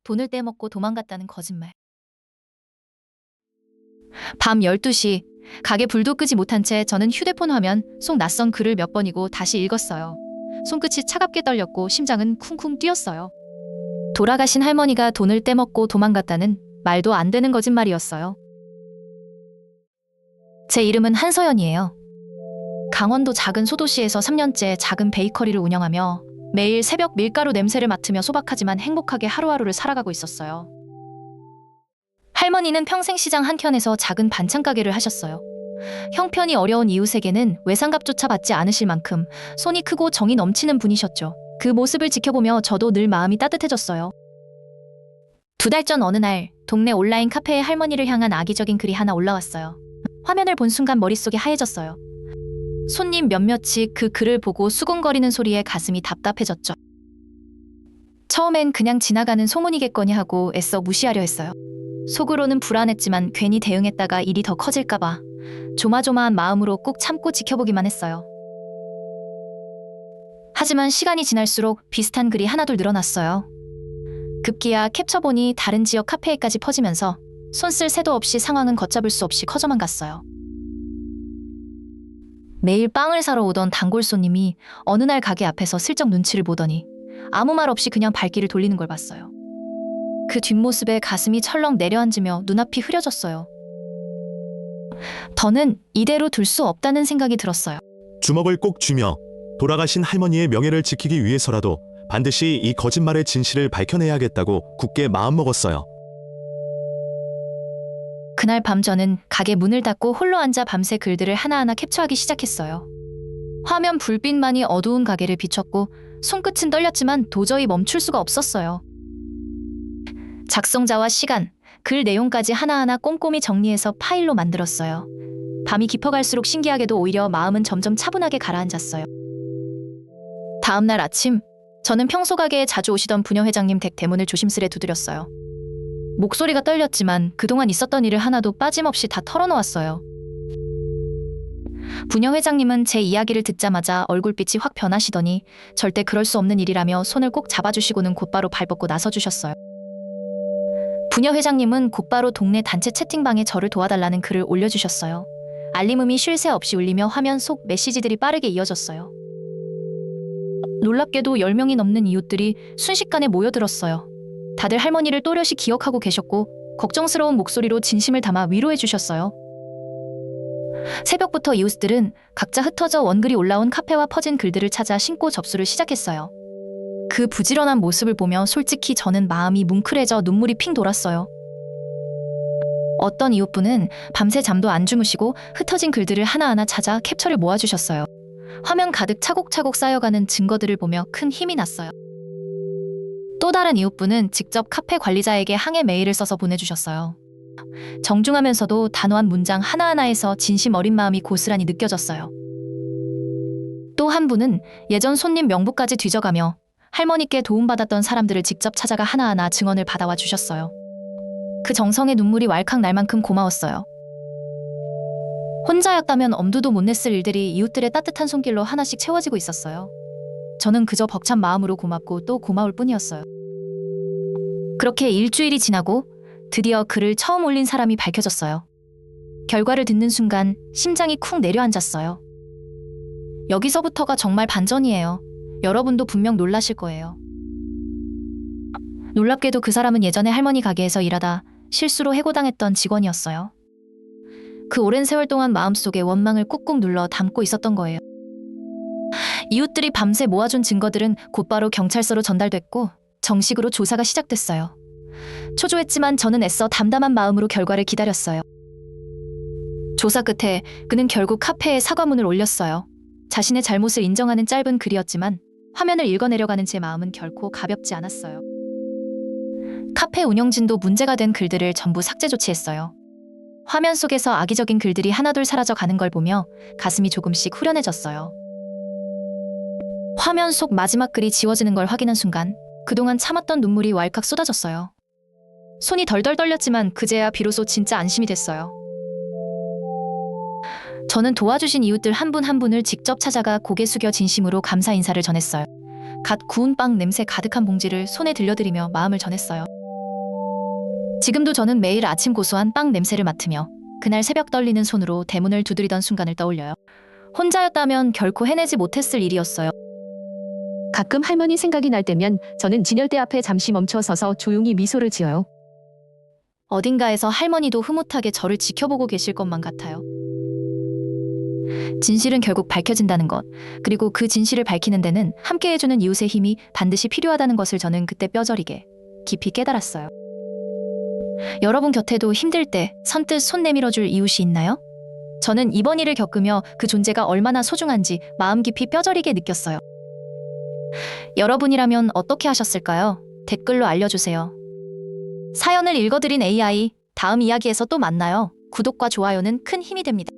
돈을 떼먹고 도망갔다는 거짓말. 밤 12시, 가게 불도 끄지 못한 채 저는 휴대폰 화면 속 낯선 글을 몇 번이고 다시 읽었어요. 손끝이 차갑게 떨렸고 심장은 쿵쿵 뛰었어요. 돌아가신 할머니가 돈을 떼먹고 도망갔다는 말도 안 되는 거짓말이었어요. 제 이름은 한서연이에요. 강원도 작은 소도시에서 3년째 작은 베이커리를 운영하며 매일 새벽 밀가루 냄새를 맡으며 소박하지만 행복하게 하루하루를 살아가고 있었어요. 할머니는 평생 시장 한켠에서 작은 반찬 가게를 하셨어요. 형편이 어려운 이웃에게는 외상값조차 받지 않으실 만큼 손이 크고 정이 넘치는 분이셨죠. 그 모습을 지켜보며 저도 늘 마음이 따뜻해졌어요. 2달 전 어느 날 동네 온라인 카페에 할머니를 향한 악의적인 글이 하나 올라왔어요. 화면을 본 순간 머릿속이 하얘졌어요. 손님 몇몇이 그 글을 보고 수군거리는 소리에 가슴이 답답해졌죠. 처음엔 그냥 지나가는 소문이겠거니 하고 애써 무시하려 했어요. 속으로는 불안했지만 괜히 대응했다가 일이 더 커질까봐 조마조마한 마음으로 꾹 참고 지켜보기만 했어요. 하지만 시간이 지날수록 비슷한 글이 하나둘 늘어났어요. 급기야 캡처본이 다른 지역 카페에까지 퍼지면서 손쓸 새도 없이 상황은 걷잡을 수 없이 커져만 갔어요. 매일 빵을 사러 오던 단골 손님이 어느 날 가게 앞에서 슬쩍 눈치를 보더니 아무 말 없이 그냥 발길을 돌리는 걸 봤어요. 그 뒷모습에 가슴이 철렁 내려앉으며 눈앞이 흐려졌어요. 더는 이대로 둘 수 없다는 생각이 들었어요. 주먹을 꼭 쥐며 돌아가신 할머니의 명예를 지키기 위해서라도 반드시 이 거짓말의 진실을 밝혀내야겠다고 굳게 마음먹었어요. 그날 밤 저는 가게 문을 닫고 홀로 앉아 밤새 글들을 하나하나 캡처하기 시작했어요. 화면 불빛만이 어두운 가게를 비췄고 손끝은 떨렸지만 도저히 멈출 수가 없었어요. 작성자와 시간, 글 내용까지 하나하나 꼼꼼히 정리해서 파일로 만들었어요. 밤이 깊어갈수록 신기하게도 오히려 마음은 점점 차분하게 가라앉았어요. 다음 날 아침, 저는 평소 가게에 자주 오시던 부녀 회장님 댁 대문을 조심스레 두드렸어요. 목소리가 떨렸지만 그동안 있었던 일을 하나도 빠짐없이 다 털어놓았어요. 부녀 회장님은 제 이야기를 듣자마자 얼굴빛이 확 변하시더니 절대 그럴 수 없는 일이라며 손을 꼭 잡아주시고는 곧바로 발벗고 나서주셨어요. 부녀 회장님은 곧바로 동네 단체 채팅방에 저를 도와달라는 글을 올려주셨어요. 알림음이 쉴 새 없이 울리며 화면 속 메시지들이 빠르게 이어졌어요. 놀랍게도 10명이 넘는 이웃들이 순식간에 모여들었어요. 다들 할머니를 또렷이 기억하고 계셨고 걱정스러운 목소리로 진심을 담아 위로해 주셨어요. 새벽부터 이웃들은 각자 흩어져 원글이 올라온 카페와 퍼진 글들을 찾아 신고 접수를 시작했어요. 그 부지런한 모습을 보며 솔직히 저는 마음이 뭉클해져 눈물이 핑 돌았어요. 어떤 이웃분은 밤새 잠도 안 주무시고 흩어진 글들을 하나하나 찾아 캡처를 모아주셨어요. 화면 가득 차곡차곡 쌓여가는 증거들을 보며 큰 힘이 났어요. 또 다른 이웃분은 직접 카페 관리자에게 항해 메일을 써서 보내주셨어요. 정중하면서도 단호한 문장 하나하나에서 진심 어린 마음이 고스란히 느껴졌어요. 또 한 분은 예전 손님 명부까지 뒤져가며 할머니께 도움받았던 사람들을 직접 찾아가 하나하나 증언을 받아와 주셨어요. 그 정성의 눈물이 왈칵 날 만큼 고마웠어요. 혼자였다면 엄두도 못 냈을 일들이 이웃들의 따뜻한 손길로 하나씩 채워지고 있었어요. 저는 그저 벅찬 마음으로 고맙고 또 고마울 뿐이었어요. 그렇게 일주일이 지나고 드디어 글을 처음 올린 사람이 밝혀졌어요. 결과를 듣는 순간 심장이 쿵 내려앉았어요. 여기서부터가 정말 반전이에요. 여러분도 분명 놀라실 거예요. 놀랍게도 그 사람은 예전에 할머니 가게에서 일하다 실수로 해고당했던 직원이었어요. 그 오랜 세월 동안 마음속에 원망을 꾹꾹 눌러 담고 있었던 거예요. 이웃들이 밤새 모아준 증거들은 곧바로 경찰서로 전달됐고 정식으로 조사가 시작됐어요. 초조했지만 저는 애써 담담한 마음으로 결과를 기다렸어요. 조사 끝에 그는 결국 카페에 사과문을 올렸어요. 자신의 잘못을 인정하는 짧은 글이었지만 화면을 읽어내려가는 제 마음은 결코 가볍지 않았어요. 카페 운영진도 문제가 된 글들을 전부 삭제 조치했어요. 화면 속에서 악의적인 글들이 하나둘 사라져 가는 걸 보며 가슴이 조금씩 후련해졌어요. 화면 속 마지막 글이 지워지는 걸 확인한 순간 그동안 참았던 눈물이 왈칵 쏟아졌어요. 손이 덜덜 떨렸지만 그제야 비로소 진짜 안심이 됐어요. 저는 도와주신 이웃들 한 분 한 분을 직접 찾아가 고개 숙여 진심으로 감사 인사를 전했어요. 갓 구운 빵 냄새 가득한 봉지를 손에 들려드리며 마음을 전했어요. 지금도 저는 매일 아침 고소한 빵 냄새를 맡으며 그날 새벽 떨리는 손으로 대문을 두드리던 순간을 떠올려요. 혼자였다면 결코 해내지 못했을 일이었어요. 가끔 할머니 생각이 날 때면 저는 진열대 앞에 잠시 멈춰 서서 조용히 미소를 지어요. 어딘가에서 할머니도 흐뭇하게 저를 지켜보고 계실 것만 같아요. 진실은 결국 밝혀진다는 것, 그리고 그 진실을 밝히는 데는 함께해주는 이웃의 힘이 반드시 필요하다는 것을 저는 그때 뼈저리게 깊이 깨달았어요. 여러분 곁에도 힘들 때 선뜻 손 내밀어줄 이웃이 있나요? 저는 이번 일을 겪으며 그 존재가 얼마나 소중한지 마음 깊이 뼈저리게 느꼈어요. 여러분이라면 어떻게 하셨을까요? 댓글로 알려주세요. 사연을 읽어드린 AI, 다음 이야기에서 또 만나요. 구독과 좋아요는 큰 힘이 됩니다.